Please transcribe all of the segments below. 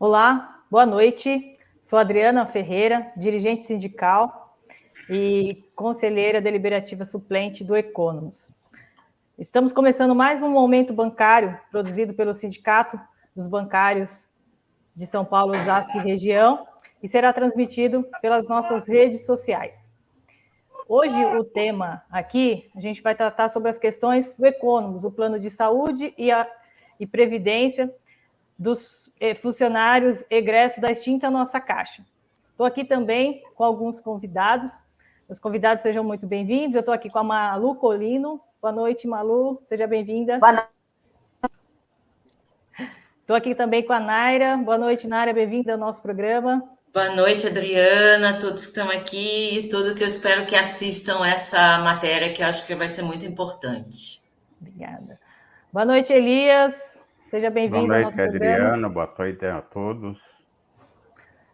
Olá, boa noite. Sou Adriana Ferreira, dirigente sindical e conselheira deliberativa suplente do Economos. Estamos começando mais um momento bancário produzido pelo Sindicato dos Bancários de São Paulo, Osasco e região e será transmitido pelas nossas redes sociais. Hoje o tema aqui, a gente vai tratar sobre as questões do Economos, o plano de saúde e previdência dos funcionários egressos da extinta Nossa Caixa. Estou aqui também com alguns convidados. Os convidados sejam muito bem-vindos. Eu estou aqui com a Malu Colino. Boa noite, Malu. Seja bem-vinda. Boa noite. Estou aqui também com a Naira. Boa noite, Naira. Bem-vinda ao nosso programa. Boa noite, Adriana, todos que estão aqui e tudo que eu espero que assistam essa matéria, que eu acho que vai ser muito importante. Obrigada. Boa noite, Elias. Seja bem-vindo ao nosso programa. Boa noite, Adriana. Boa noite a todos.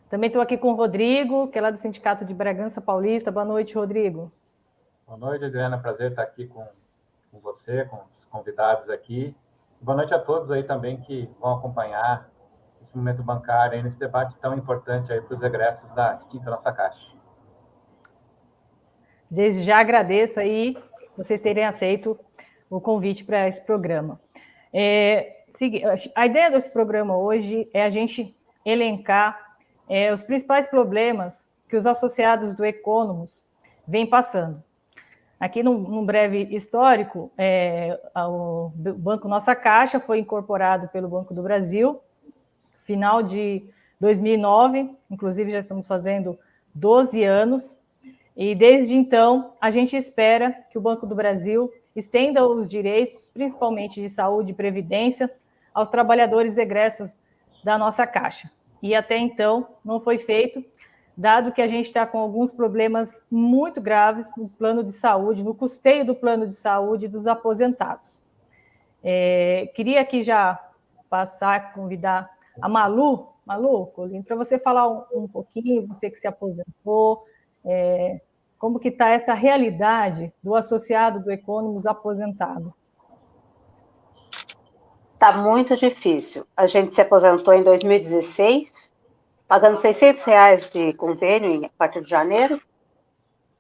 Também estou aqui com o Rodrigo, que é lá do Sindicato de Bragança Paulista. Boa noite, Rodrigo. Boa noite, Adriana. Prazer estar aqui com você, com os convidados aqui. Boa noite a todos aí também que vão acompanhar esse momento bancário, nesse debate tão importante aí para os egressos da extinta Nossa Caixa. Desde já agradeço aí vocês terem aceito o convite para esse programa. A ideia desse programa hoje é a gente elencar os principais problemas que os associados do Economos vêm passando. Aqui, num breve histórico, o Banco Nossa Caixa foi incorporado pelo Banco do Brasil, final de 2009, inclusive já estamos fazendo 12 anos, e desde então a gente espera que o Banco do Brasil estenda os direitos, principalmente de saúde e previdência, aos trabalhadores egressos da nossa Caixa. E até então não foi feito, dado que a gente está com alguns problemas muito graves no plano de saúde, no custeio do plano de saúde dos aposentados. Queria aqui já convidar a Malu, para você falar um pouquinho, você que se aposentou, como que está essa realidade do associado do Economos aposentado? Está muito difícil. A gente se aposentou em 2016, pagando R$600 de convênio a partir de janeiro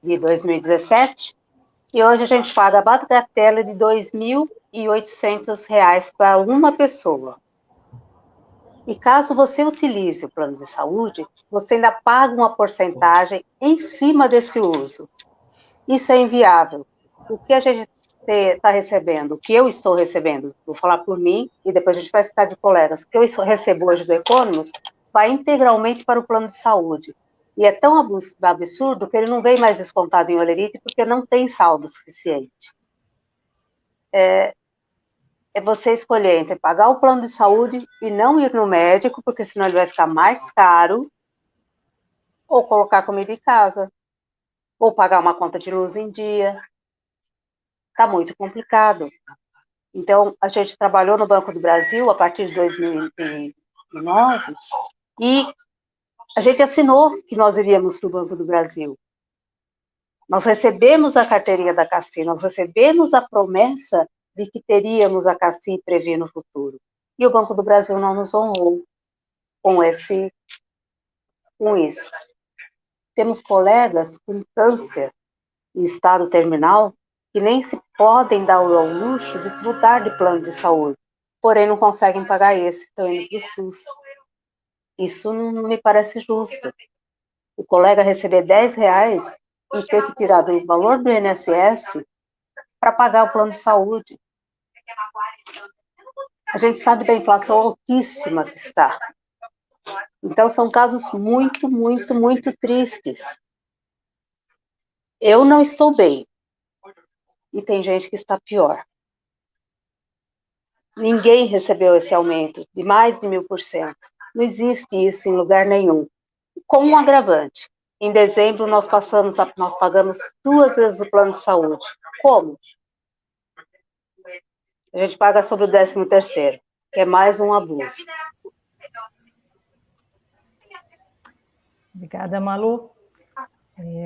de 2017, e hoje a gente paga a bagatela de R$2.800 para uma pessoa. E caso você utilize o plano de saúde, você ainda paga uma porcentagem em cima desse uso. Isso é inviável. O que a gente está recebendo, o que eu estou recebendo, vou falar por mim, e depois a gente vai citar de colegas, o que eu recebo hoje do Economos vai integralmente para o plano de saúde. E é tão absurdo que ele não vem mais descontado em Olerite porque não tem saldo suficiente. É você escolher entre pagar o plano de saúde e não ir no médico, porque senão ele vai ficar mais caro, ou colocar comida em casa, ou pagar uma conta de luz em dia. Está muito complicado. Então, a gente trabalhou no Banco do Brasil a partir de 2009 e a gente assinou que nós iríamos para o Banco do Brasil. Nós recebemos a carteirinha da CACI, nós recebemos a promessa de que teríamos a CACI prever no futuro. E o Banco do Brasil não nos honrou com isso. Temos colegas com câncer em estado terminal que nem se podem dar ao luxo de mudar de plano de saúde, porém não conseguem pagar esse, estão indo para o SUS. Isso não me parece justo. O colega receber R$10 e ter que tirar do valor do INSS para pagar o plano de saúde. A gente sabe da inflação altíssima que está. Então, são casos muito, muito, muito tristes. Eu não estou bem. E tem gente que está pior. Ninguém recebeu esse aumento de mais de 1000%. Não existe isso em lugar nenhum. Com um agravante. Em dezembro, nós pagamos 2 vezes o plano de saúde. Como? A gente paga sobre o 13º, que é mais um abuso. Obrigada, Malu.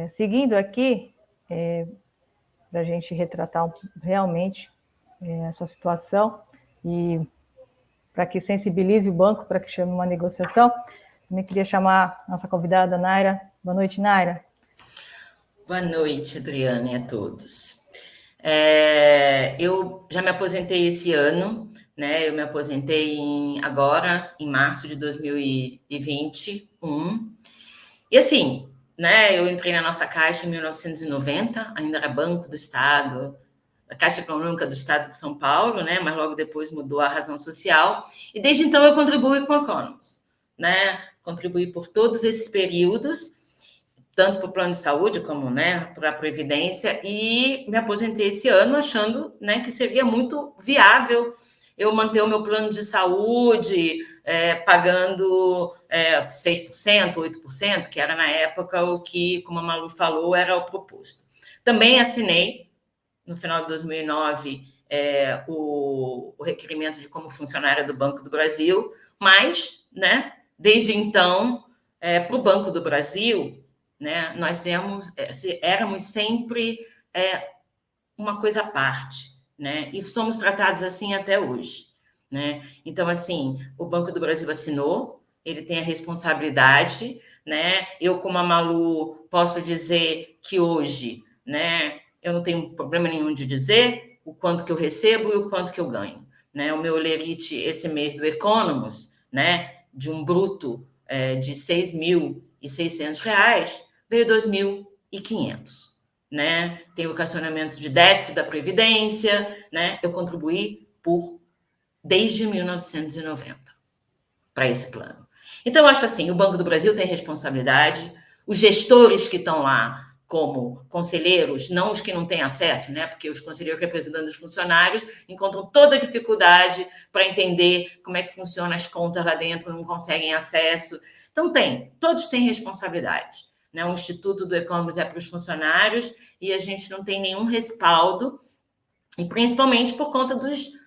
Seguindo aqui, para a gente retratar realmente essa situação e para que sensibilize o banco para que chame uma negociação. Também queria chamar a nossa convidada, Naira. Boa noite, Naira. Boa noite, Adriana, e a todos. Eu já me aposentei esse ano, né? Eu me aposentei agora, em março de 2021. E assim, né? Eu entrei na nossa Caixa em 1990, ainda era Banco do Estado, a Caixa Econômica do Estado de São Paulo, né? Mas logo depois mudou a razão social. E desde então eu contribuo com o Economos, né? Contribuí por todos esses períodos, tanto para o plano de saúde como, né, para a Previdência, e me aposentei esse ano achando, né, que seria muito viável eu manter o meu plano de saúde pagando 6%, 8%, que era na época o que, como a Malu falou, era o proposto. Também assinei, no final de 2009, o requerimento de como funcionária do Banco do Brasil, mas, né, desde então, para o Banco do Brasil, né, nós éramos sempre uma coisa à parte, né, e somos tratados assim até hoje, né? Então, assim, o Banco do Brasil assinou, ele tem a responsabilidade, né? Eu, como a Malu, posso dizer que hoje, né, eu não tenho problema nenhum de dizer o quanto que eu recebo e o quanto que eu ganho, né? O meu lerite esse mês do Economos, né, de um bruto de R$6.600, veio 2.500, né? Tem o questionamento de déficit da Previdência, né? Eu contribuí desde 1990 para esse plano. Então, eu acho assim, o Banco do Brasil tem responsabilidade, os gestores que estão lá como conselheiros, não os que não têm acesso, né? Porque os conselheiros representando os funcionários encontram toda a dificuldade para entender como é que funcionam as contas lá dentro, não conseguem acesso. Então, todos têm responsabilidade, né? O Instituto do Economos é para os funcionários e a gente não tem nenhum respaldo, e principalmente por conta dos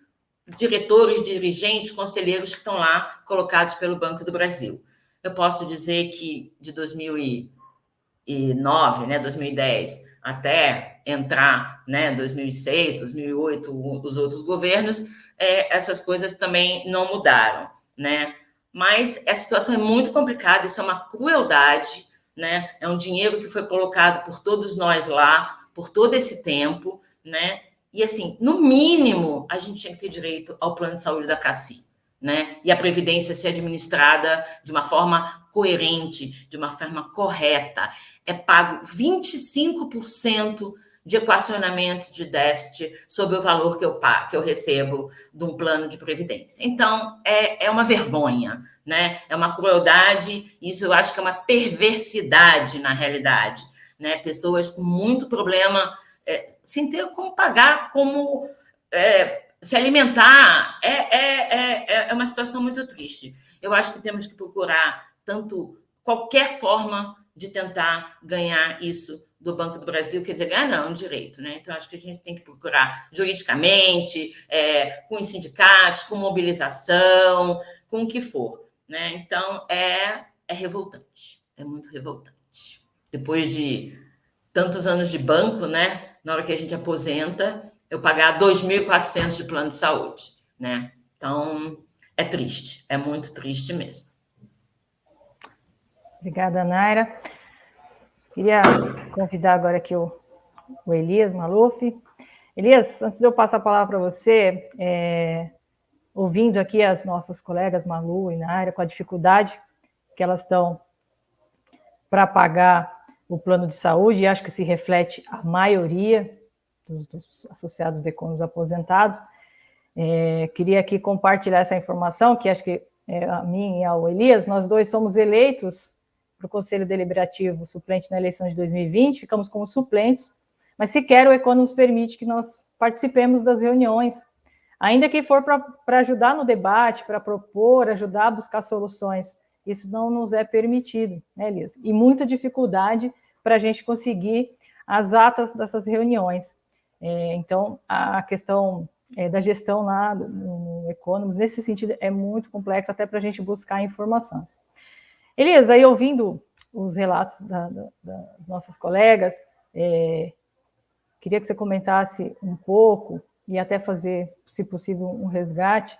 diretores, dirigentes, conselheiros que estão lá colocados pelo Banco do Brasil. Eu posso dizer que de 2009, né, 2010, até entrar, né, 2006, 2008, os outros governos, essas coisas também não mudaram, né? Mas essa situação é muito complicada, isso é uma crueldade, né? É um dinheiro que foi colocado por todos nós lá, por todo esse tempo, né? E, assim, no mínimo, a gente tinha que ter direito ao plano de saúde da CACI, né? E a Previdência ser administrada de uma forma coerente, de uma forma correta. É pago 25% de equacionamento de déficit sobre o valor que eu recebo de um plano de Previdência. Então, é uma vergonha, né? É uma crueldade, isso eu acho que é uma perversidade na realidade, né? Pessoas com muito problema, sem ter como pagar, como se alimentar, é uma situação muito triste. Eu acho que temos que procurar qualquer forma de tentar ganhar isso do Banco do Brasil, quer dizer, ganhar não, é um direito, né? Então, acho que a gente tem que procurar juridicamente, com os sindicatos, com mobilização, com o que for, né? Então, é revoltante, é muito revoltante. Depois de tantos anos de banco, né? Na hora que a gente aposenta, eu pagar 2.400 de plano de saúde, né? Então, é triste, é muito triste mesmo. Obrigada, Naira. Queria convidar agora aqui o Elias Maluf. Elias, antes de eu passar a palavra para você, ouvindo aqui as nossas colegas Malu e Naira, com a dificuldade que elas estão para pagar o plano de saúde, e acho que se reflete a maioria dos associados de Economos aposentados, queria aqui compartilhar essa informação, que acho que a mim e ao Elias, nós dois somos eleitos para o Conselho Deliberativo suplente na eleição de 2020, ficamos como suplentes, mas sequer o Economos permite que nós participemos das reuniões, ainda que for para ajudar no debate, para propor, ajudar a buscar soluções. Isso não nos é permitido, né, Elias? E muita dificuldade para a gente conseguir as atas dessas reuniões. Então, a questão da gestão lá no Economos, nesse sentido, é muito complexo, até para a gente buscar informações. Elias, aí ouvindo os relatos das nossas colegas, queria que você comentasse um pouco e até fazer, se possível, um resgate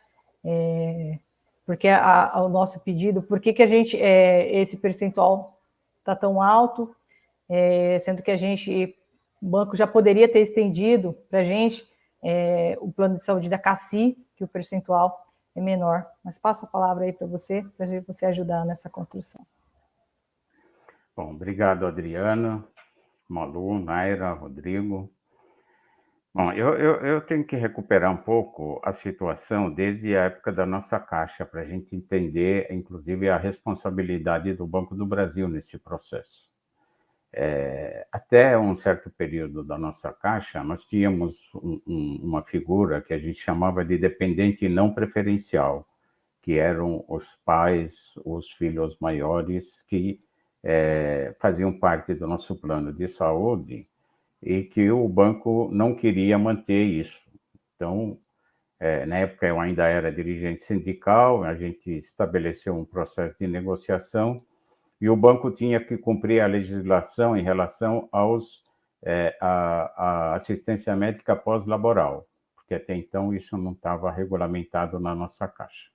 porque o nosso pedido, por que a gente, esse percentual está tão alto, sendo que o banco já poderia ter estendido para a gente o plano de saúde da CACI, que o percentual é menor. Mas passo a palavra aí para você ajudar nessa construção. Bom, obrigado, Adriana, Malu, Naira, Rodrigo. Bom, eu tenho que recuperar um pouco a situação desde a época da nossa Caixa, para a gente entender, inclusive, a responsabilidade do Banco do Brasil nesse processo. Até um certo período da nossa Caixa, nós tínhamos uma figura que a gente chamava de dependente não preferencial, que eram os pais, os filhos maiores, que faziam parte do nosso plano de saúde, e que o banco não queria manter isso. Então, na época eu ainda era dirigente sindical, a gente estabeleceu um processo de negociação e o banco tinha que cumprir a legislação em relação à assistência médica pós-laboral, porque até então isso não estava regulamentado na nossa Caixa.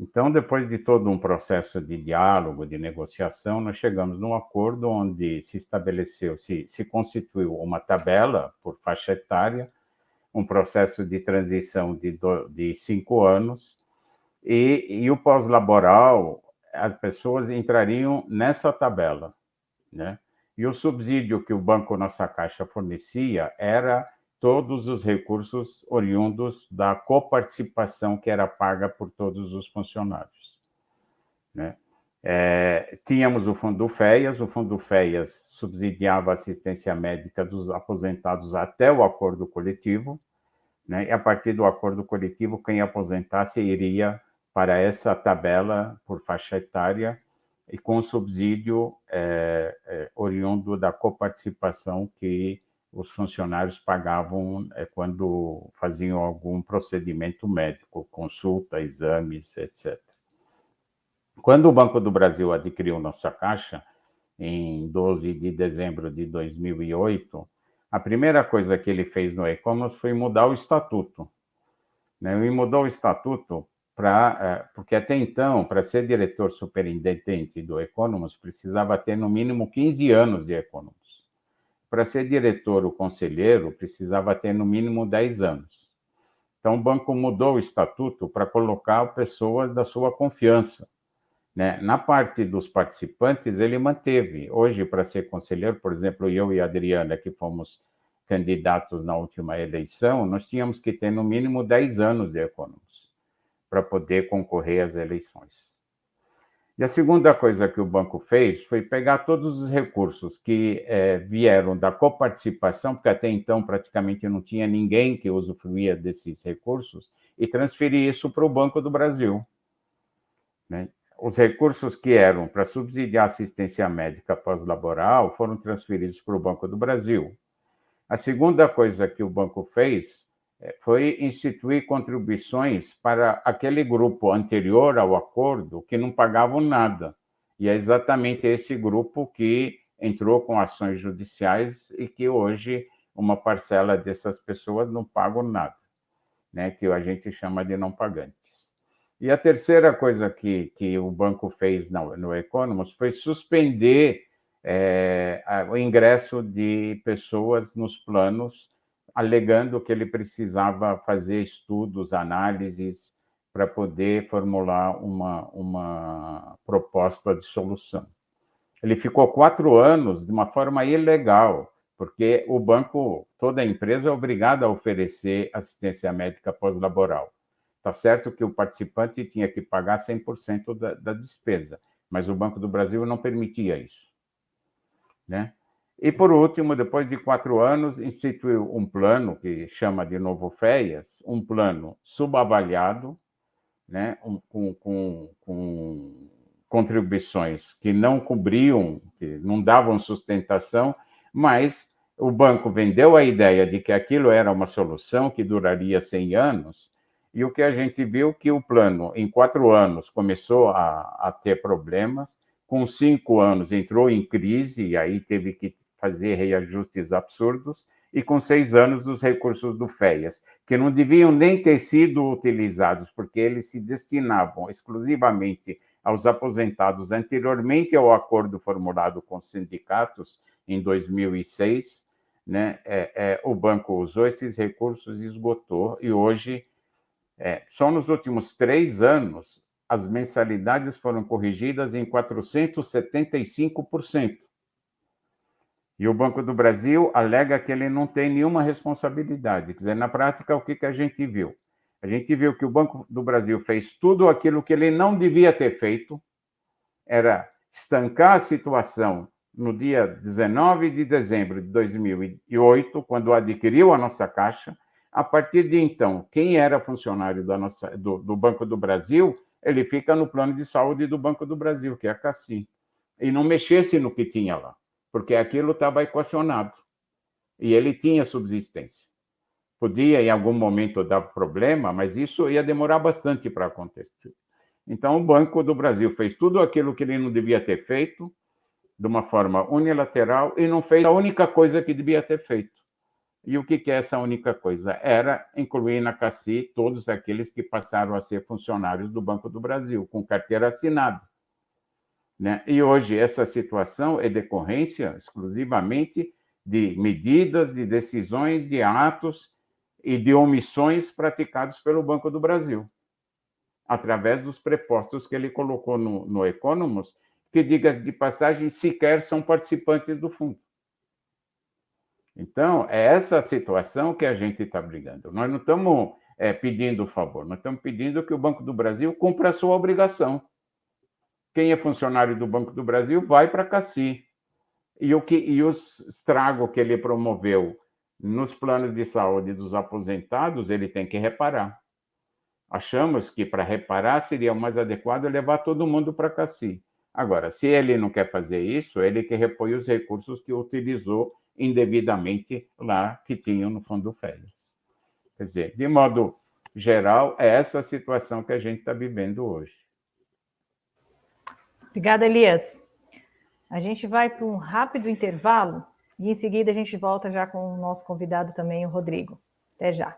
Então, depois de todo um processo de diálogo, de negociação, nós chegamos num acordo onde se estabeleceu, se constituiu uma tabela por faixa etária, um processo de transição de 5 anos, e o pós-laboral, as pessoas entrariam nessa tabela, né? E o subsídio que o Banco Nossa Caixa fornecia era todos os recursos oriundos da coparticipação que era paga por todos os funcionários, né? Tínhamos o Fundo FEAS subsidiava a assistência médica dos aposentados até o acordo coletivo, né? E a partir do acordo coletivo, quem aposentasse iria para essa tabela por faixa etária e com subsídio oriundo da coparticipação que os funcionários pagavam quando faziam algum procedimento médico, consulta, exames, etc. Quando o Banco do Brasil adquiriu nossa Caixa, em 12 de dezembro de 2008, a primeira coisa que ele fez no E-Commerce foi mudar o estatuto, né? Ele mudou o estatuto porque até então, para ser diretor superintendente do E-Commerce, precisava ter no mínimo 15 anos de E-Commerce. Para ser diretor ou conselheiro, precisava ter no mínimo 10 anos. Então, o banco mudou o estatuto para colocar pessoas da sua confiança, né? Na parte dos participantes, ele manteve. Hoje, para ser conselheiro, por exemplo, eu e a Adriana, que fomos candidatos na última eleição, nós tínhamos que ter no mínimo 10 anos de E-Commerce para poder concorrer às eleições. E a segunda coisa que o banco fez foi pegar todos os recursos que vieram da coparticipação, porque até então praticamente não tinha ninguém que usufruía desses recursos, e transferir isso para o Banco do Brasil, né? Os recursos que eram para subsidiar assistência médica pós-laboral foram transferidos para o Banco do Brasil. A segunda coisa que o banco fez foi instituir contribuições para aquele grupo anterior ao acordo que não pagavam nada. E é exatamente esse grupo que entrou com ações judiciais e que hoje uma parcela dessas pessoas não pagam nada, né? Que a gente chama de não pagantes. E a terceira coisa que o banco fez no E-Commerce foi suspender o ingresso de pessoas nos planos, alegando que ele precisava fazer estudos, análises, para poder formular uma proposta de solução. Ele ficou 4 anos de uma forma ilegal, porque o banco, toda a empresa é obrigada a oferecer assistência médica pós-laboral. Está certo que o participante tinha que pagar 100% da despesa, mas o Banco do Brasil não permitia isso, né? E, por último, depois de 4 anos, instituiu um plano que chama de novo FEAS, um plano subavaliado, né? Com contribuições que não cobriam, que não davam sustentação, mas o banco vendeu a ideia de que aquilo era uma solução que duraria 100 anos, e o que a gente viu que o plano, em 4 anos, começou a ter problemas, com 5 anos entrou em crise, e aí teve que fazer reajustes absurdos, e com 6 anos os recursos do FEIAS, que não deviam nem ter sido utilizados, porque eles se destinavam exclusivamente aos aposentados anteriormente ao acordo formulado com os sindicatos em 2006, né? O banco usou esses recursos e esgotou, e hoje, só nos últimos 3 anos, as mensalidades foram corrigidas em 475%. E o Banco do Brasil alega que ele não tem nenhuma responsabilidade. Quer dizer, na prática, o que a gente viu? A gente viu que o Banco do Brasil fez tudo aquilo que ele não devia ter feito, era estancar a situação no dia 19 de dezembro de 2008, quando adquiriu a nossa Caixa. A partir de então, quem era funcionário do Banco do Brasil, ele fica no plano de saúde do Banco do Brasil, que é a CACI, e não mexesse no que tinha lá, porque aquilo estava equacionado, e ele tinha subsistência. Podia, em algum momento, dar problema, mas isso ia demorar bastante para acontecer. Então, o Banco do Brasil fez tudo aquilo que ele não devia ter feito, de uma forma unilateral, e não fez a única coisa que devia ter feito. E o que é essa única coisa? Era incluir na CACI todos aqueles que passaram a ser funcionários do Banco do Brasil, com carteira assinada, né? E hoje essa situação é decorrência exclusivamente de medidas, de decisões, de atos e de omissões praticados pelo Banco do Brasil, através dos prepostos que ele colocou no Economos, que, diga-se de passagem, sequer são participantes do fundo. Então, é essa situação que a gente está brigando. Nós não estamos pedindo favor, nós estamos pedindo que o Banco do Brasil cumpra a sua obrigação. Quem é funcionário do Banco do Brasil vai para a CACI. E os estragos que ele promoveu nos planos de saúde dos aposentados, ele tem que reparar. Achamos que para reparar seria o mais adequado levar todo mundo para a CACI. Agora, se ele não quer fazer isso, ele que repõe os recursos que utilizou indevidamente lá que tinham no fundo do FEIAS. Quer dizer, de modo geral, é essa a situação que a gente está vivendo hoje. Obrigada, Elias. A gente vai para um rápido intervalo e em seguida a gente volta já com o nosso convidado também, o Rodrigo. Até já.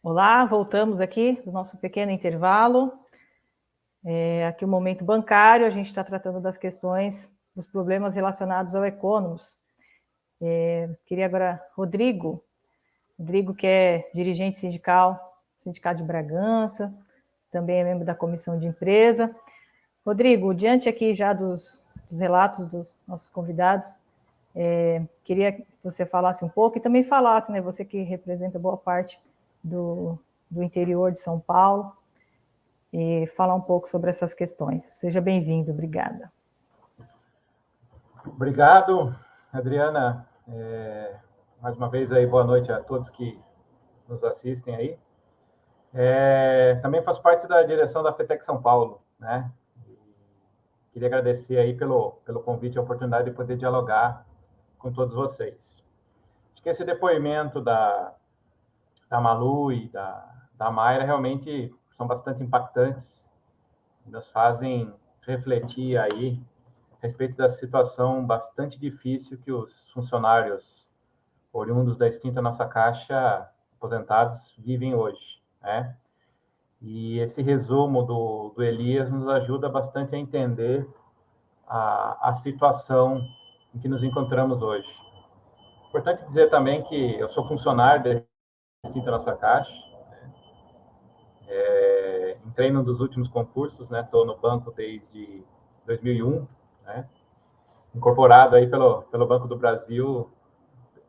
Olá, voltamos aqui do nosso pequeno intervalo. Aqui o momento bancário, a gente está tratando das questões, dos problemas relacionados ao Economos. Queria agora, Rodrigo que é dirigente sindical, Sindicato de Bragança, também é membro da comissão de empresa. Rodrigo, diante aqui já dos relatos dos nossos convidados, queria que você falasse um pouco e também falasse, né, você que representa boa parte do interior de São Paulo, e falar um pouco sobre essas questões. Seja bem-vindo, obrigada. Obrigado, Adriana. Mais uma vez aí, boa noite a todos que nos assistem aí. Também faço parte da direção da FETEC São Paulo, né? Queria agradecer aí pelo convite e a oportunidade de poder dialogar com todos vocês. Acho que esse depoimento da Malu e da Mayra realmente são bastante impactantes, nos fazem refletir aí a respeito da situação bastante difícil que os funcionários oriundos da extinta nossa Caixa, aposentados, vivem hoje, né? E esse resumo do Elias nos ajuda bastante a entender a situação em que nos encontramos hoje. Importante dizer também que eu sou funcionário da Extinta Nossa Caixa, entrei num dos últimos concursos, né? Estou no banco desde 2001, né? Incorporado aí pelo Banco do Brasil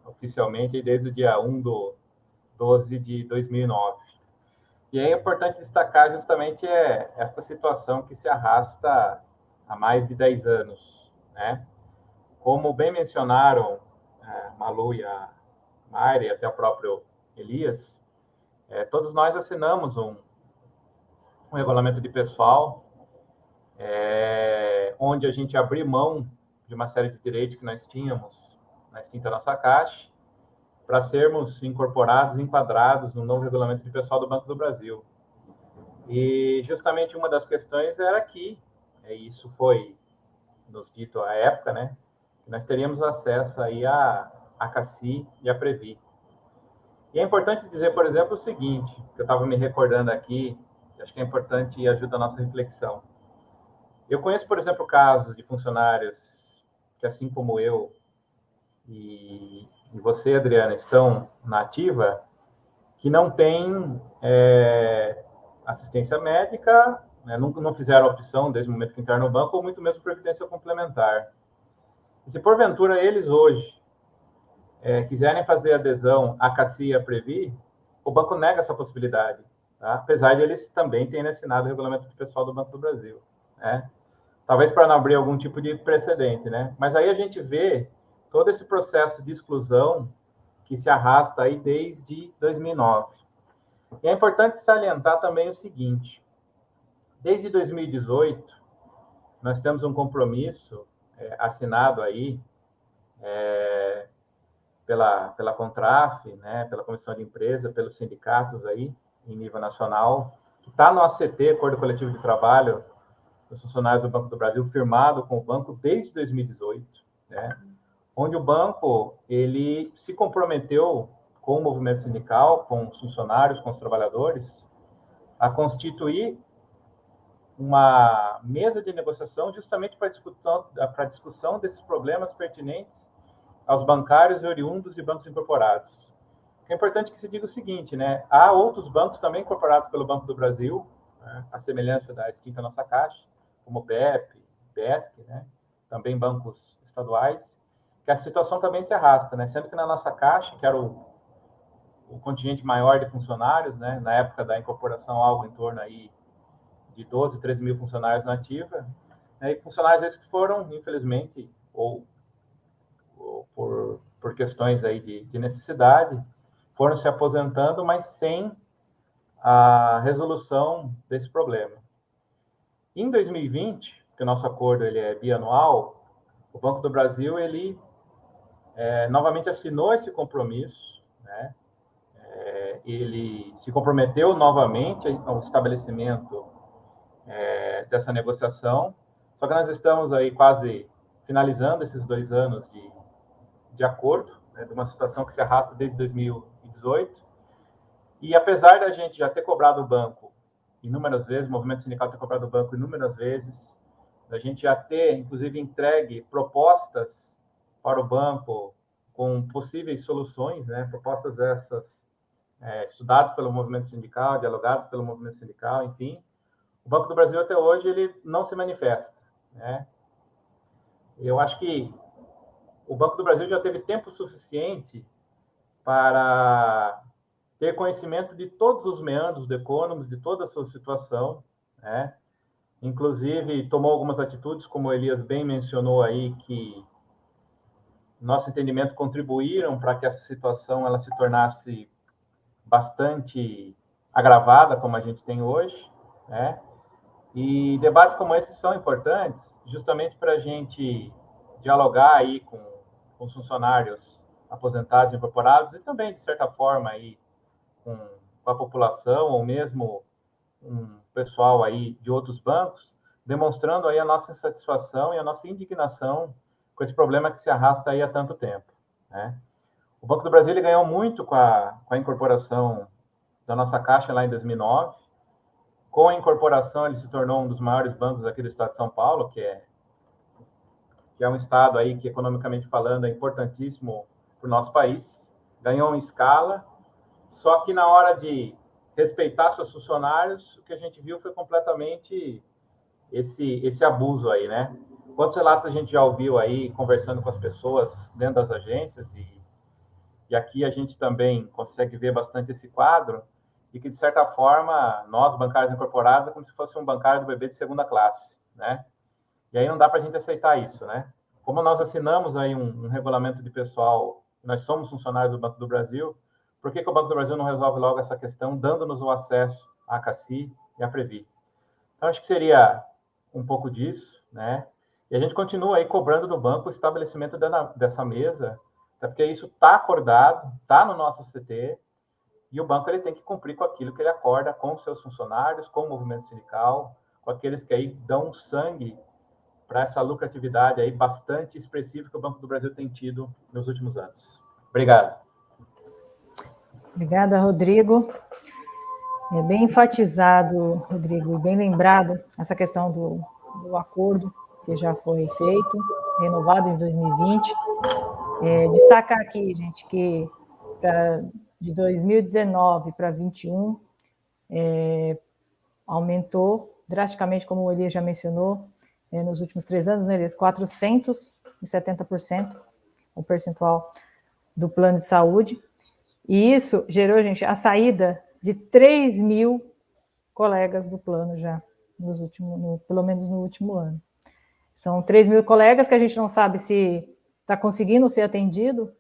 oficialmente desde o dia 1 de 12 de 2009. E é importante destacar justamente esta situação que se arrasta há mais de 10 anos, né? Como bem mencionaram a Malu e a Mari, e até o próprio Elias, todos nós assinamos um regulamento de pessoal, onde a gente abriu mão de uma série de direitos que nós tínhamos na Extinta Nossa Caixa, para sermos incorporados, enquadrados no novo regulamento de pessoal do Banco do Brasil. E justamente uma das questões era que, isso foi nos dito à época, né, que nós teríamos acesso aí à CACI e à Previ. E é importante dizer, por exemplo, o seguinte, que eu estava me recordando aqui, acho que é importante e ajuda a nossa reflexão. Eu conheço, por exemplo, casos de funcionários que, assim como eu e você, Adriana, estão na ativa, que não têm assistência médica, né, não fizeram a opção desde o momento que entraram no banco, ou muito menos previdência complementar. E se porventura eles hoje quiserem fazer adesão à CACI e à Previ, o banco nega essa possibilidade, tá? Apesar de eles também terem assinado o regulamento de pessoal do Banco do Brasil, né? Talvez para não abrir algum tipo de precedente, né? Mas aí a gente vê todo esse processo de exclusão que se arrasta aí desde 2009. E é importante salientar também o seguinte: desde 2018, nós temos um compromisso assinado aí pela Contraf, né, pela Comissão de Empresa, pelos sindicatos aí, em nível nacional, que está no ACT, Acordo Coletivo de Trabalho dos Funcionários do Banco do Brasil, firmado com o banco desde 2018, né, onde o banco ele se comprometeu com o movimento sindical, com os funcionários, com os trabalhadores, a constituir uma mesa de negociação justamente para a discussão desses problemas pertinentes aos bancários e oriundos de bancos incorporados. É importante que se diga o seguinte, né? Há outros bancos também incorporados pelo Banco do Brasil, né, à semelhança da Extinta Nossa Caixa, como o BEP, BESC, né? Também bancos estaduais, que a situação também se arrasta, né? Sendo que na nossa Caixa, que era o contingente maior de funcionários, né? Na época da incorporação, algo em torno aí de 12, 13 mil funcionários na ativa, né? E funcionários esses que foram, infelizmente, ou por questões aí de necessidade, foram se aposentando, mas sem a resolução desse problema. Em 2020, que o nosso acordo ele é bianual, o Banco do Brasil ele novamente assinou esse compromisso, né? Ele se comprometeu novamente ao estabelecimento dessa negociação, só que nós estamos aí quase finalizando esses 2 anos de acordo, né, de uma situação que se arrasta desde 2018, e apesar da gente já ter cobrado o banco inúmeras vezes, o movimento sindical ter cobrado o banco inúmeras vezes, da gente já ter, inclusive, entregue propostas para o banco com possíveis soluções, né, propostas essas estudadas pelo movimento sindical, dialogadas pelo movimento sindical, enfim, o Banco do Brasil até hoje ele não se manifesta, né? Eu acho que o Banco do Brasil já teve tempo suficiente para ter conhecimento de todos os meandros do Economos, de toda a sua situação, né? Inclusive, tomou algumas atitudes, como o Elias bem mencionou aí, que, nosso entendimento, contribuíram para que essa situação ela se tornasse bastante agravada, como a gente tem hoje, né? E debates como esses são importantes, justamente para a gente dialogar aí com os funcionários aposentados e incorporados e também, de certa forma, aí, com a população ou mesmo um pessoal aí de outros bancos, demonstrando aí a nossa insatisfação e a nossa indignação com esse problema que se arrasta aí há tanto tempo, né? O Banco do Brasil ele ganhou muito com a incorporação da nossa Caixa lá em 2009, Com a incorporação, ele se tornou um dos maiores bancos aqui do estado de São Paulo, que é um estado aí que, economicamente falando, é importantíssimo para o nosso país. Ganhou em escala, só que na hora de respeitar seus funcionários, o que a gente viu foi completamente esse abuso aí, né? Quantos relatos a gente já ouviu aí, conversando com as pessoas dentro das agências, e aqui a gente também consegue ver bastante esse quadro, e que, de certa forma, nós, bancários incorporados, é como se fosse um bancário do bebê de segunda classe, né? E aí não dá para a gente aceitar isso, né? Como nós assinamos aí um regulamento de pessoal, nós somos funcionários do Banco do Brasil, por que o Banco do Brasil não resolve logo essa questão, dando-nos o acesso à CACI e à Previ? Então, acho que seria um pouco disso, né? E a gente continua aí cobrando do banco o estabelecimento dessa mesa, até porque isso está acordado, está no nosso CT, e o banco ele tem que cumprir com aquilo que ele acorda com os seus funcionários, com o movimento sindical, com aqueles que aí dão sangue para essa lucratividade aí bastante expressiva que o Banco do Brasil tem tido nos últimos anos. Obrigado. Obrigada, Rodrigo. É bem enfatizado, Rodrigo, e bem lembrado essa questão do acordo que já foi feito, renovado em 2020. Destacar aqui, gente, que de 2019 para 2021 aumentou drasticamente, como o Elias já mencionou, nos últimos 3 anos, né, Elias, 470% o percentual do plano de saúde. E isso gerou, gente, a saída de 3 mil colegas do plano já, pelo menos no último ano. São 3 mil colegas que a gente não sabe se está conseguindo ser atendido,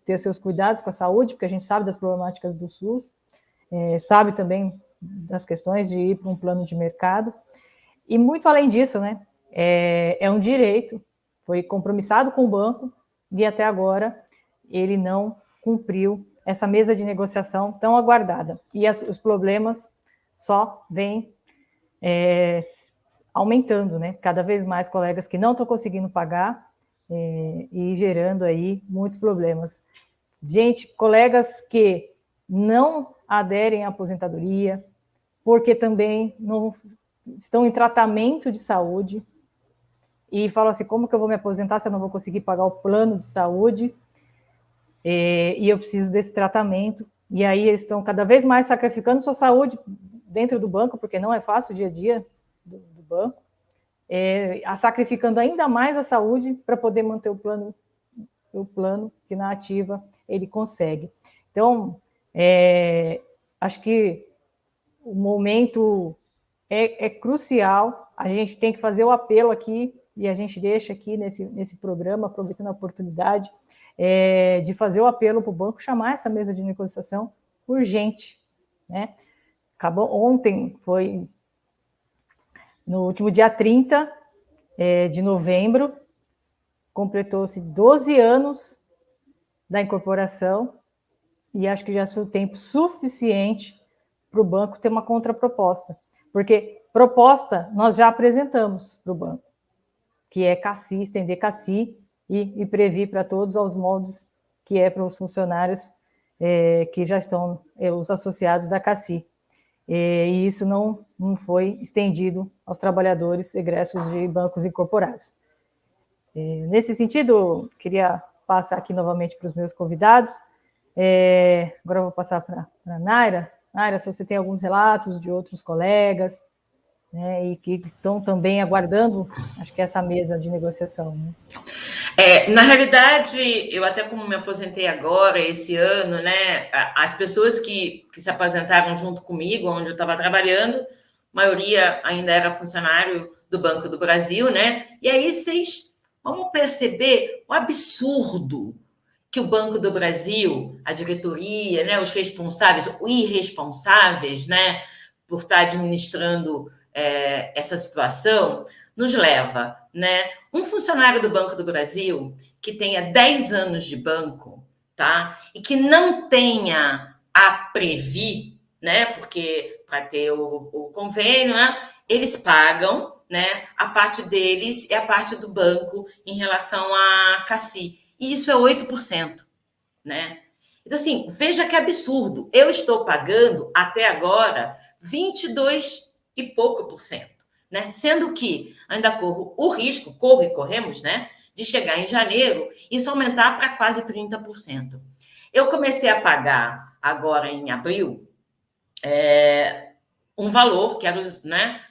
ter seus cuidados com a saúde, porque a gente sabe das problemáticas do SUS, sabe também das questões de ir para um plano de mercado. E muito além disso, né, é um direito, foi compromissado com o banco e até agora ele não cumpriu essa mesa de negociação tão aguardada. E os problemas só vêm aumentando, né? Cada vez mais colegas que não estão conseguindo pagar e gerando aí muitos problemas. Gente, colegas que não aderem à aposentadoria, porque também não estão em tratamento de saúde e falam assim, como que eu vou me aposentar se eu não vou conseguir pagar o plano de saúde? E eu preciso desse tratamento, e aí eles estão cada vez mais sacrificando sua saúde dentro do banco, porque não é fácil o dia a dia do banco, sacrificando ainda mais a saúde para poder manter o plano que na ativa ele consegue. Então, acho que o momento é crucial, a gente tem que fazer o apelo aqui, e a gente deixa aqui nesse programa, aproveitando a oportunidade, de fazer o apelo para o banco chamar essa mesa de negociação urgente, né? Acabou ontem, foi no último dia 30 de novembro, completou-se 12 anos da incorporação, e acho que já é o tempo suficiente para o banco ter uma contraproposta, porque proposta nós já apresentamos para o banco, que é CACI, estender CACI, e Previ para todos aos moldes que é para os funcionários que já estão, os associados da CACI. E isso não foi estendido aos trabalhadores egressos de bancos incorporados. Nesse sentido, queria passar aqui novamente para os meus convidados. Agora eu vou passar para a Naira. Naira, se você tem alguns relatos de outros colegas, né, e que estão também aguardando, acho que essa mesa de negociação, né? Na realidade, eu até como me aposentei agora, esse ano, né, as pessoas que se aposentaram junto comigo, onde eu estava trabalhando, a maioria ainda era funcionário do Banco do Brasil, né, e aí vocês vão perceber o absurdo que o Banco do Brasil, a diretoria, né, os responsáveis, os irresponsáveis, né, por estar administrando essa situação, nos leva, né? Um funcionário do Banco do Brasil que tenha 10 anos de banco, tá? E que não tenha a Previ, né? Porque para ter o convênio, né? Eles pagam, né? A parte deles é a parte do banco em relação à CACI. E isso é 8%, né? Então, assim, veja que absurdo. Eu estou pagando, até agora, 22 e pouco por cento, né? Sendo que ainda corro e corremos, né, de chegar em janeiro e isso aumentar para quase 30%. Eu comecei a pagar agora em abril um valor, que era os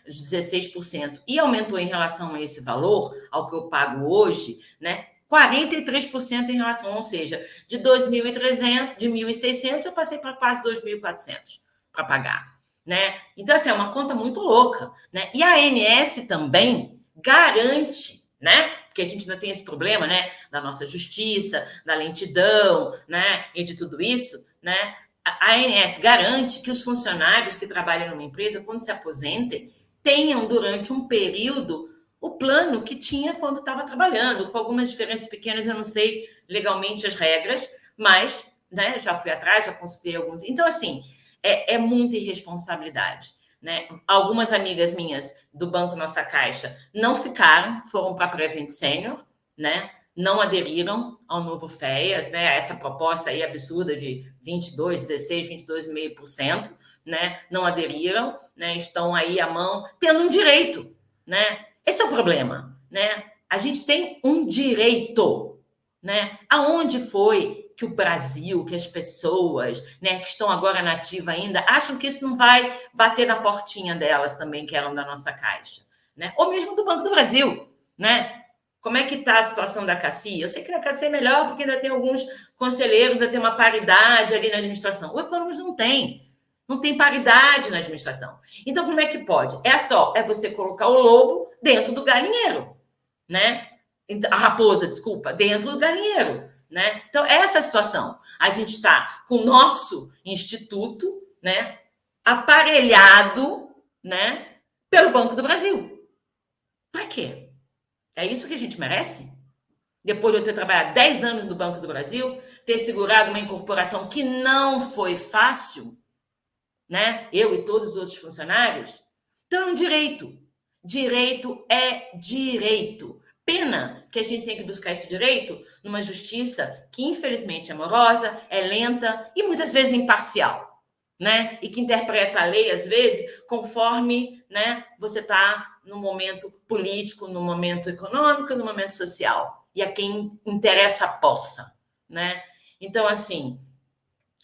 16%, e aumentou em relação a esse valor, ao que eu pago hoje, né, 43% em relação, ou seja, de 2.300, de 1.600, eu passei para quase 2.400 para pagar, né? Então, assim, é uma conta muito louca, né? E a ANS também garante, né? Porque a gente ainda tem esse problema, né? Da nossa justiça, da lentidão, né? E de tudo isso, né? A ANS garante que os funcionários que trabalham numa empresa, quando se aposentem, tenham durante um período o plano que tinha quando estava trabalhando, com algumas diferenças pequenas, eu não sei legalmente as regras, mas, né, já fui atrás, já consultei alguns. Então, assim, é muita irresponsabilidade, né? Algumas amigas minhas do Banco Nossa Caixa não ficaram, foram para a Prevent Senior, né? Não aderiram ao novo FEAS, né? A essa proposta aí absurda de 22, 16, 22,5%, né? Não aderiram, né? Estão aí à mão, tendo um direito, né? Esse é o problema, né? A gente tem um direito, né? Aonde foi que o Brasil, que as pessoas, né, que estão agora na ativa ainda, acham que isso não vai bater na portinha delas também, que eram da nossa caixa, né? Ou mesmo do Banco do Brasil, né? Como é que está a situação da CACI? Eu sei que a CACI é melhor porque ainda tem alguns conselheiros, ainda tem uma paridade ali na administração. O Economos não tem. Não tem paridade na administração. Então, como é que pode? É você colocar o lobo dentro do galinheiro, né? A raposa, desculpa, dentro do galinheiro, né? Então, essa é a situação. A gente está com o nosso instituto, né, aparelhado, né, pelo Banco do Brasil. Para quê? É isso que a gente merece? Depois de eu ter trabalhado 10 anos no Banco do Brasil, ter segurado uma incorporação que não foi fácil, né? Eu e todos os outros funcionários. Então, é um direito. Direito é direito. Pena que a gente tem que buscar esse direito numa justiça que, infelizmente, é morosa, é lenta e muitas vezes imparcial, né? E que interpreta a lei, às vezes, conforme, né, você está no momento político, no momento econômico, no momento social. E a quem interessa a possa, né? Então, assim,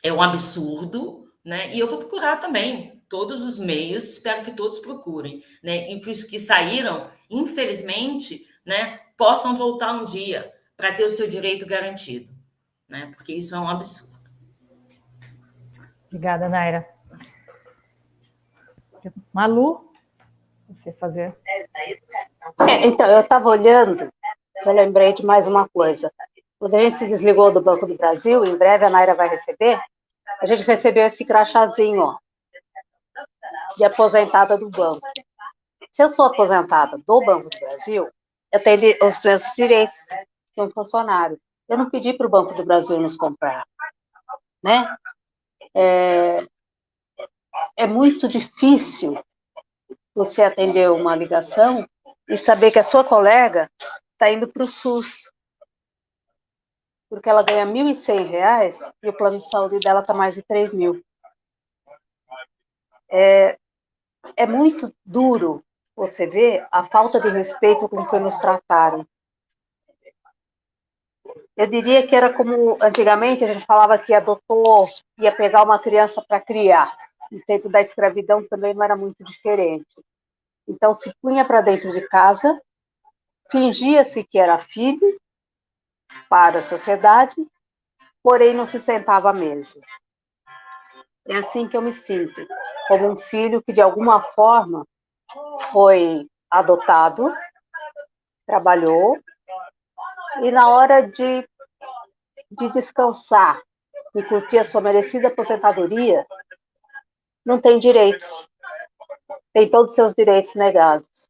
é um absurdo, né? E eu vou procurar também todos os meios, espero que todos procurem, né? E que os que saíram, infelizmente, né, possam voltar um dia para ter o seu direito garantido, né? Porque isso é um absurdo. Obrigada, Naira. Malu, você fazer. Então, eu estava olhando, eu lembrei de mais uma coisa. Quando a gente se desligou do Banco do Brasil, em breve a Naira vai receber, a gente recebeu esse crachazinho, ó, de aposentada do banco. Se eu sou aposentada do Banco do Brasil, eu tenho os mesmos direitos que um funcionário. Eu não pedi para o Banco do Brasil nos comprar, né? É muito difícil você atender uma ligação e saber que a sua colega está indo para o SUS, porque ela ganha R$ 1.100 e o plano de saúde dela está mais de 3.000. É muito duro você ver a falta de respeito com que nos trataram. Eu diria que era como antigamente a gente falava que adotou, ia pegar uma criança para criar. No tempo da escravidão também não era muito diferente. Então se punha para dentro de casa, fingia-se que era filho para a sociedade, porém não se sentava à mesa. É assim que eu me sinto, como um filho que de alguma forma foi adotado, trabalhou, e na hora de descansar, de curtir a sua merecida aposentadoria, não tem direitos. Tem todos os seus direitos negados.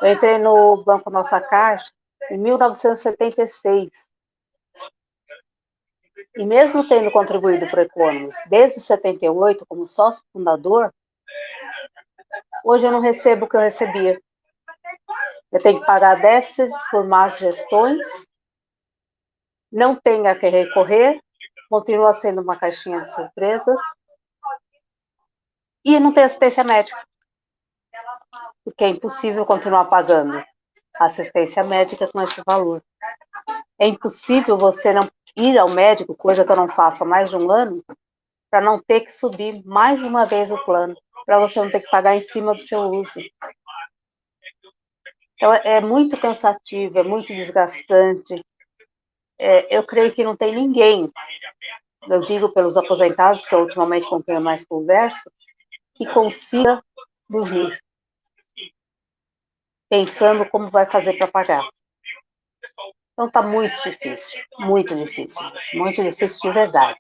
Eu entrei no Banco Nossa Caixa em 1976. E mesmo tendo contribuído para o Economos desde 78 como sócio fundador, hoje eu não recebo o que eu recebia. Eu tenho que pagar déficits por más gestões, não tenho a que recorrer, continua sendo uma caixinha de surpresas, E não tem assistência médica, porque é impossível continuar pagando assistência médica com esse valor. É impossível você não ir ao médico, coisa que eu não faço há mais de um ano, para não ter que subir mais uma vez o plano, para você não ter que pagar em cima do seu uso. Então, é muito cansativo, é muito desgastante. Eu creio que não tem ninguém, eu digo pelos aposentados, que é ultimamente com quem eu mais converso, que consiga dormir, pensando como vai fazer para pagar. Então, está muito difícil de verdade.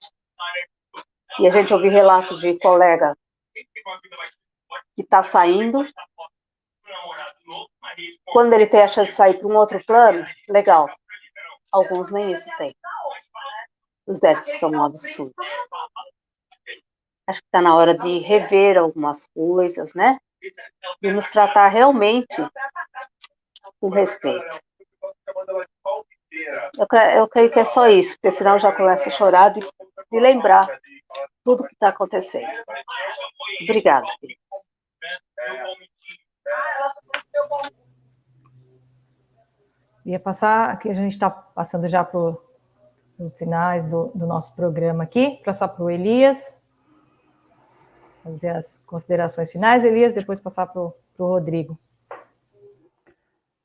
E a gente ouve relatos de colega que está saindo. Quando ele tem a chance de sair para um outro plano, legal. Alguns nem isso têm. Os déficits são absurdos. Acho que está na hora de rever algumas coisas, né? De nos tratar realmente com respeito. Eu creio que é só isso, porque senão eu já começo a chorar de lembrar tudo que está acontecendo. Obrigada, queridos. Ia passar, aqui a gente está passando já para os finais do nosso programa aqui, passar para o Elias, fazer as considerações finais, Elias, depois passar para o Rodrigo.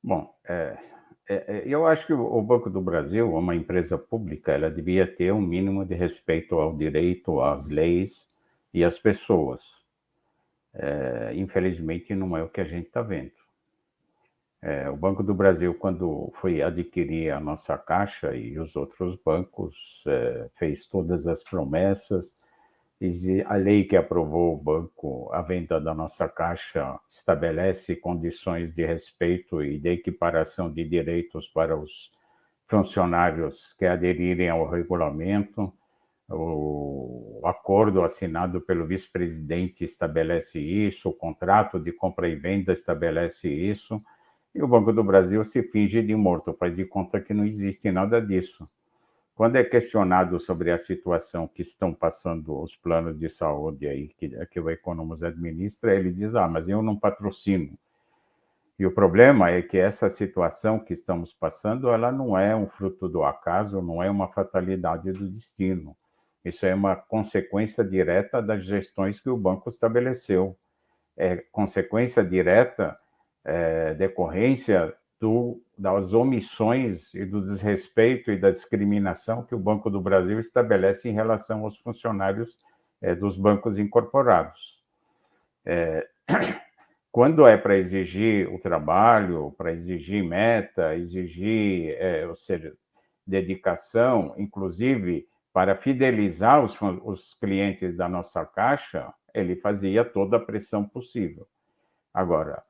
Bom, eu acho que o Banco do Brasil, uma empresa pública, ela devia ter um mínimo de respeito ao direito, às leis e às pessoas. Infelizmente, não é o que a gente está vendo. O Banco do Brasil, quando foi adquirir a nossa Caixa e os outros bancos, fez todas as promessas. A lei que aprovou o banco, a venda da nossa Caixa, estabelece condições de respeito e de equiparação de direitos para os funcionários que aderirem ao regulamento. O acordo assinado pelo vice-presidente estabelece isso, o contrato de compra e venda estabelece isso, e o Banco do Brasil se finge de morto, faz de conta que não existe nada disso. Quando é questionado sobre a situação que estão passando os planos de saúde aí, que o Economos administra, ele diz, mas eu não patrocino. E o problema é que essa situação que estamos passando, ela não é um fruto do acaso, não é uma fatalidade do destino. Isso é uma consequência direta das gestões que o banco estabeleceu. É consequência direta, decorrência das omissões e do desrespeito e da discriminação que o Banco do Brasil estabelece em relação aos funcionários dos bancos incorporados. Quando é para exigir o trabalho, para exigir meta, exigir ou seja, dedicação, inclusive para fidelizar os clientes da nossa Caixa, ele fazia toda a pressão possível. Agora,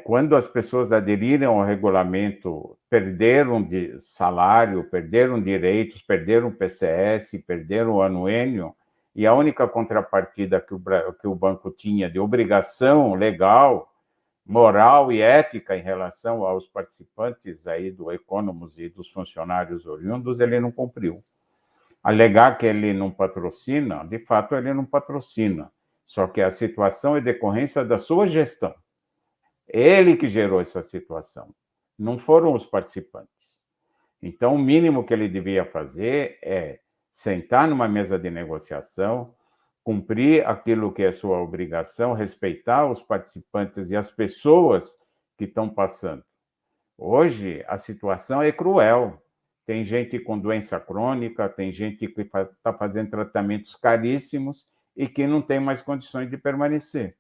quando as pessoas aderiram ao regulamento, perderam de salário, perderam direitos, perderam PCS, perderam o anuênio, e a única contrapartida que o banco tinha de obrigação legal, moral e ética em relação aos participantes aí do Economos e dos funcionários oriundos, ele não cumpriu. Alegar que ele não patrocina, de fato ele não patrocina, só que a situação é decorrência da sua gestão. Ele que gerou essa situação, não foram os participantes. Então, o mínimo que ele devia fazer é sentar numa mesa de negociação, cumprir aquilo que é sua obrigação, respeitar os participantes e as pessoas que estão passando. Hoje, a situação é cruel. Tem gente com doença crônica, tem gente que está fazendo tratamentos caríssimos e que não tem mais condições de permanecer.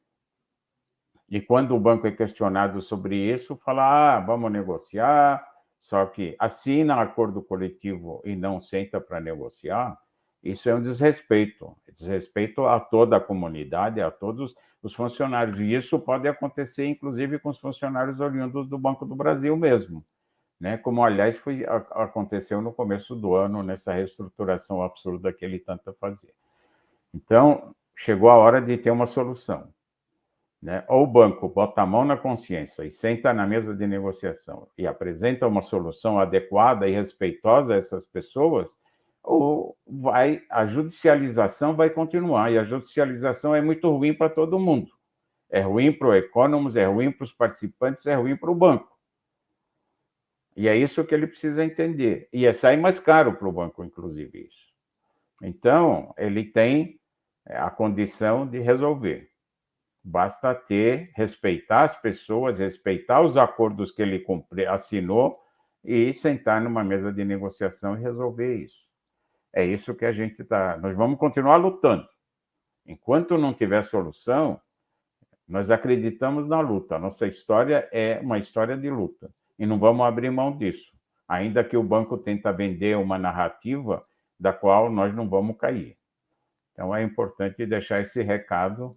E quando o banco é questionado sobre isso, fala, vamos negociar, só que assina acordo coletivo e não senta para negociar, isso é um desrespeito a toda a comunidade, a todos os funcionários. E isso pode acontecer, inclusive, com os funcionários oriundos do Banco do Brasil mesmo, né? Como, aliás, aconteceu no começo do ano, nessa reestruturação absurda que ele tenta fazer. Então, chegou a hora de ter uma solução. Né? Ou o banco bota a mão na consciência e senta na mesa de negociação e apresenta uma solução adequada e respeitosa a essas pessoas, ou a judicialização vai continuar, e a judicialização é muito ruim para todo mundo. É ruim para o Economos, é ruim para os participantes, é ruim para o banco. E é isso que ele precisa entender. E sai mais caro para o banco, inclusive, isso. Então, ele tem a condição de resolver. Basta respeitar as pessoas, respeitar os acordos que ele assinou e sentar numa mesa de negociação e resolver isso. É isso que a gente está... Nós vamos continuar lutando. Enquanto não tiver solução, nós acreditamos na luta. A nossa história é uma história de luta. E não vamos abrir mão disso. Ainda que o banco tenta vender uma narrativa da qual nós não vamos cair. Então, é importante deixar esse recado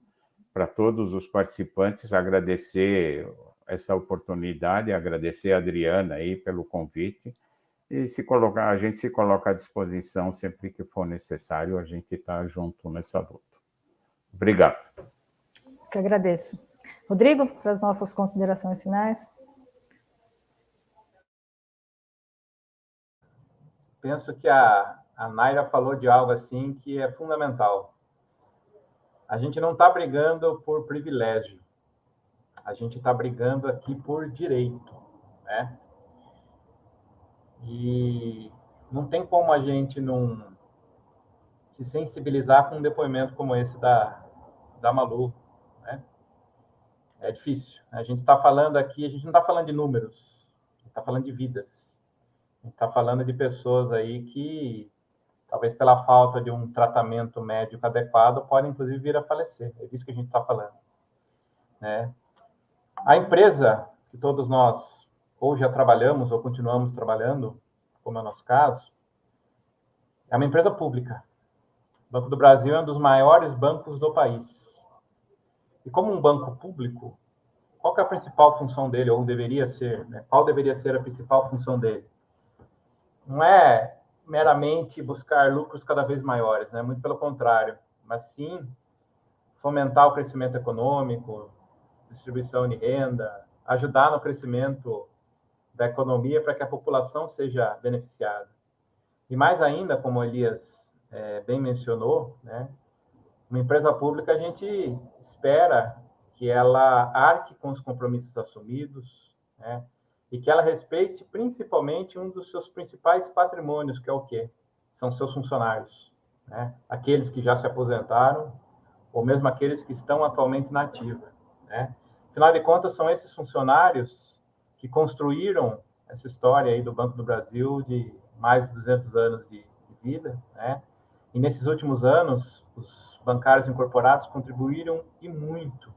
para todos os participantes, agradecer essa oportunidade, agradecer a Adriana aí pelo convite, e a gente se coloca à disposição sempre que for necessário, a gente está junto nessa luta. Obrigado. Que agradeço. Rodrigo, para as nossas considerações finais. Penso que a Naira falou de algo assim que é fundamental. A gente não está brigando por privilégio. A gente está brigando aqui por direito, né? E não tem como a gente não se sensibilizar com um depoimento como esse da Malu, né? É difícil. A gente está falando aqui, a gente não está falando de números, a gente está falando de vidas. A gente está falando de pessoas aí que, talvez pela falta de um tratamento médico adequado, podem, inclusive, vir a falecer. É disso que a gente está falando, né? A empresa que todos nós ou já trabalhamos ou continuamos trabalhando, como é o nosso caso, é uma empresa pública. O Banco do Brasil é um dos maiores bancos do país. E como um banco público, qual que é a principal função dele, ou deveria ser, né? Qual deveria ser a principal função dele? Não é meramente buscar lucros cada vez maiores, né? Muito pelo contrário, mas sim fomentar o crescimento econômico, distribuição de renda, ajudar no crescimento da economia para que a população seja beneficiada. E mais ainda, como o Elias bem mencionou, né? Uma empresa pública, a gente espera que ela arque com os compromissos assumidos, né? E que ela respeite principalmente um dos seus principais patrimônios, que é o quê? São seus funcionários, né? Aqueles que já se aposentaram, ou mesmo aqueles que estão atualmente na ativa, né? Afinal de contas, são esses funcionários que construíram essa história aí do Banco do Brasil de mais de 200 anos de vida, né? E nesses últimos anos, os bancários incorporados contribuíram e muito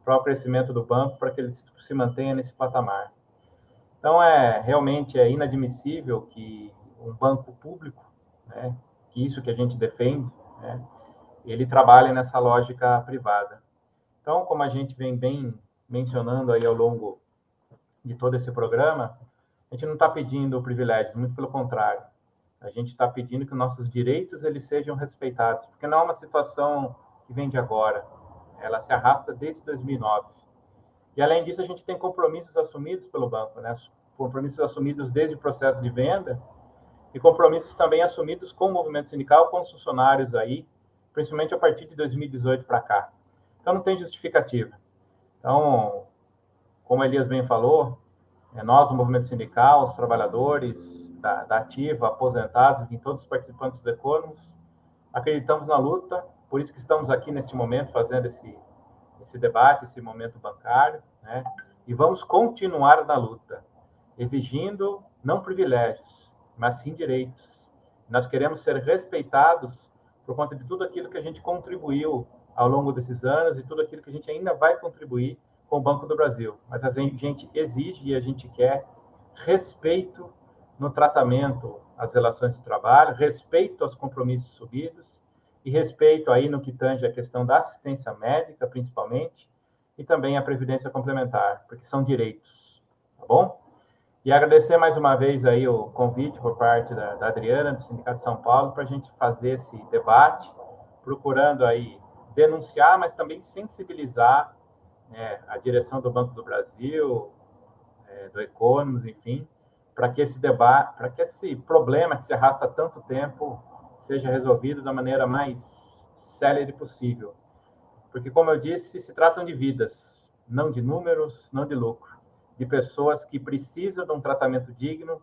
para o crescimento do banco, para que ele se mantenha nesse patamar. Então, realmente é inadmissível que um banco público, né, que isso que a gente defende, né, ele trabalhe nessa lógica privada. Então, como a gente vem bem mencionando aí ao longo de todo esse programa, a gente não está pedindo privilégios, muito pelo contrário. A gente está pedindo que nossos direitos eles sejam respeitados, porque não é uma situação que vem de agora. Ela se arrasta desde 2009. E, além disso, a gente tem compromissos assumidos pelo banco, né? Compromissos assumidos desde o processo de venda e compromissos também assumidos com o movimento sindical, com os funcionários aí, principalmente a partir de 2018 para cá. Então, não tem justificativa. Então, como Elias bem falou, nós, do movimento sindical, os trabalhadores da ativa, aposentados e todos os participantes do Economos, acreditamos na luta, por isso que estamos aqui neste momento fazendo esse debate, esse momento bancário, né? E vamos continuar na luta, exigindo não privilégios, mas sim direitos. Nós queremos ser respeitados por conta de tudo aquilo que a gente contribuiu ao longo desses anos e tudo aquilo que a gente ainda vai contribuir com o Banco do Brasil. Mas a gente exige e a gente quer respeito no tratamento às relações de trabalho, respeito aos compromissos subidos e respeito aí no que tange a questão da assistência médica, principalmente, e também a previdência complementar, porque são direitos, tá bom? E agradecer mais uma vez aí o convite por parte da Adriana, do Sindicato de São Paulo, para a gente fazer esse debate, procurando aí denunciar, mas também sensibilizar, né, a direção do Banco do Brasil, do Economos, enfim, para que esse debate, para que esse problema que se arrasta há tanto tempo seja resolvido da maneira mais célere possível. Porque, como eu disse, se tratam de vidas, não de números, não de lucro, de pessoas que precisam de um tratamento digno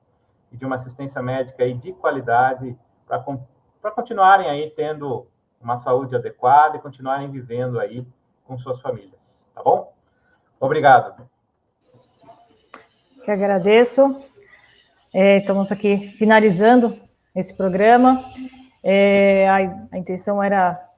e de uma assistência médica aí de qualidade para continuarem aí tendo uma saúde adequada e continuarem vivendo aí com suas famílias, tá bom? Obrigado. Que agradeço. Estamos aqui finalizando esse programa. A intenção era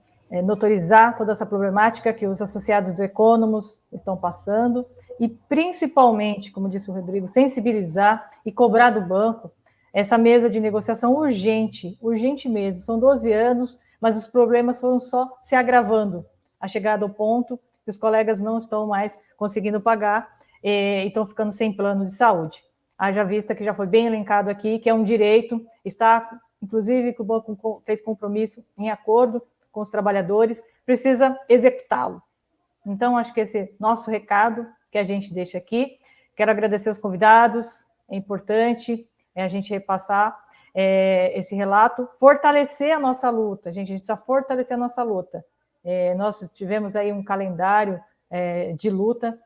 notorizar toda essa problemática que os associados do Economos estão passando e, principalmente, como disse o Rodrigo, sensibilizar e cobrar do banco essa mesa de negociação urgente mesmo. São 12 anos, mas os problemas foram só se agravando, a chegada ao ponto que os colegas não estão mais conseguindo pagar e estão ficando sem plano de saúde. Haja vista que já foi bem elencado aqui, que é um direito, está, inclusive, que o banco fez compromisso em acordo com os trabalhadores, precisa executá-lo. Então, acho que esse é nosso recado que a gente deixa aqui. Quero agradecer os convidados, é importante a gente repassar esse relato, fortalecer a nossa luta, a gente precisa fortalecer a nossa luta. Nós tivemos aí um calendário de luta,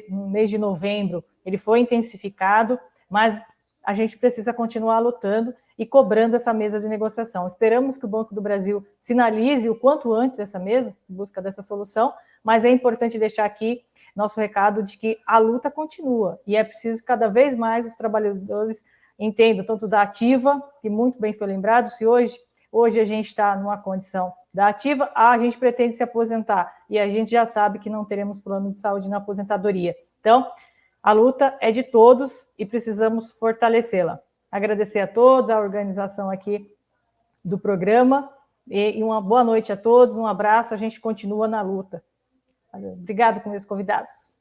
no mês de novembro ele foi intensificado, mas a gente precisa continuar lutando e cobrando essa mesa de negociação. Esperamos que o Banco do Brasil sinalize o quanto antes essa mesa, em busca dessa solução, mas é importante deixar aqui nosso recado de que a luta continua e é preciso cada vez mais os trabalhadores entendam, tanto da ativa, que muito bem foi lembrado, se hoje a gente está numa condição da ativa, a gente pretende se aposentar e a gente já sabe que não teremos plano de saúde na aposentadoria. Então, a luta é de todos e precisamos fortalecê-la. Agradecer a todos, a organização aqui do programa e uma boa noite a todos, um abraço, a gente continua na luta. Obrigado com meus convidados.